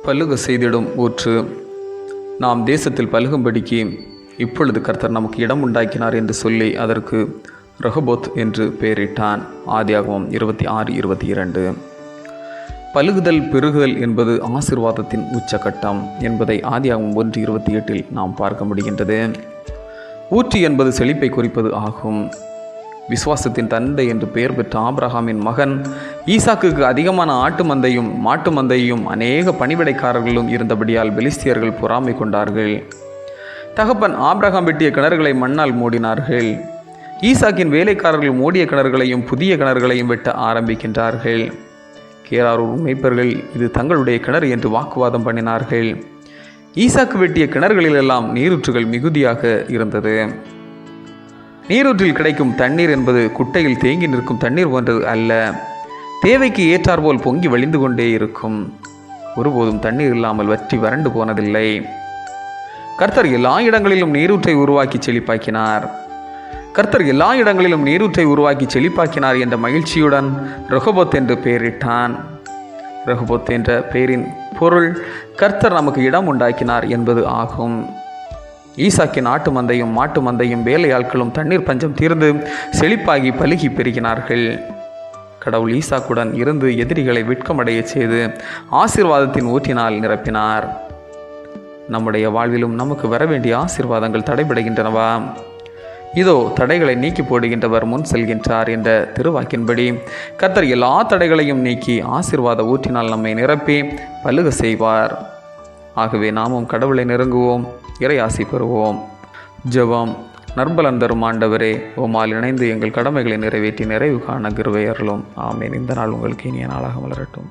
பலுக செய்திடும் ஊற்று. நாம் தேசத்தில் பலுகும்படிக்கு இப்பொழுது கர்த்தர் நமக்கு இடம் உண்டாக்கினார் என்று சொல்லி அதற்கு ரெகொபோத் என்று பெயரிட்டான். ஆதியாகமம் 26:22. பலுகுதல் பெருகுதல் என்பது ஆசீர்வாதத்தின் உச்சகட்டம் என்பதை ஆதியாகமம் 1:28 நாம் பார்க்க முடிகின்றது. ஊற்று என்பது செழிப்பை குறிப்பது ஆகும். விசுவாசத்தின் தந்தை என்று பெயர் பெற்ற ஆபிரகாமின் மகன் ஈசாக்குக்கு அதிகமான ஆட்டு மந்தையும் மாட்டு மந்தையும் அநேக பணிவிடைக்காரர்களும் இருந்தபடியால் பெலிஸ்தியர்கள் பொறாமை கொண்டார்கள். தகப்பன் ஆபிரகாம் வெட்டிய கிணறுகளை மண்ணால் மூடினார்கள். ஈசாக்கின் வேலைக்காரர்கள் மூடிய கிணறுகளையும் புதிய கிணறுகளையும் வெட்ட ஆரம்பிக்கின்றார்கள். கேராரூர் மேய்ப்பர்கள் இது தங்களுடைய கிணறு என்று வாக்குவாதம் பண்ணினார்கள். ஈசாக்கு வெட்டிய கிணறுகளிலெல்லாம் நீரூற்றுகள் மிகுதியாக இருந்தது. நீரூற்றில் கிடைக்கும் தண்ணீர் என்பது குட்டையில் தேங்கி நிற்கும் தண்ணீர் போன்றது அல்ல. தேவைக்கு ஏற்றாற்போல் பொங்கி வழிந்து கொண்டே இருக்கும். ஒருபோதும் தண்ணீர் இல்லாமல் வற்றி வறண்டு போனதில்லை. கர்த்தர் எல்லா இடங்களிலும் நீரூற்றை உருவாக்கி செழிப்பாக்கினார். கர்த்தர் எல்லா இடங்களிலும் நீரூற்றை உருவாக்கி செழிப்பாக்கினார் என்ற மகிழ்ச்சியுடன் ரெகொபோத் என்று பெயரிட்டான். ரெகொபோத் என்ற பெயரின் பொருள் கர்த்தர் நமக்கு இடம் உண்டாக்கினார் என்பது ஆகும். ஈசாக்கின் ஆட்டு மந்தையும் மாட்டு மந்தையும் வேலையாட்களும் தண்ணீர் பஞ்சம் தீர்ந்து செழிப்பாகி பலுகி பெருகினார்கள். கடவுள் ஈசாக்குடன் இருந்து எதிரிகளை வெட்கமடைய செய்து ஆசீர்வாதத்தின் ஊற்றினால் நிரப்பினார். நம்முடைய வாழ்விலும் நமக்கு வர வேண்டிய ஆசீர்வாதங்கள் தடைபடுகின்றனவா? இதோ தடைகளை நீக்கி போடுகின்றவர் முன் செல்கின்றார் என்ற திருவாக்கின்படி கர்த்தர் எல்லா தடைகளையும் நீக்கி ஆசீர்வாத ஊற்றினால் நம்மை நிரப்பி பலுக செய்வார். ஆகவே நாமும் கடவுளை நெருங்குவோம், இறை ஆசி பெறுவோம். ஜெபம். நற்பலன் தரும் ஆண்டவரே, உம்மால் இணைந்து எங்கள் கடமைகளை நிறைவேற்றி நிறைவு காண கிருபை அருளும். ஆமேன். இந்த நாள் உங்களுக்கு இனிய நாளாக மலரட்டும்.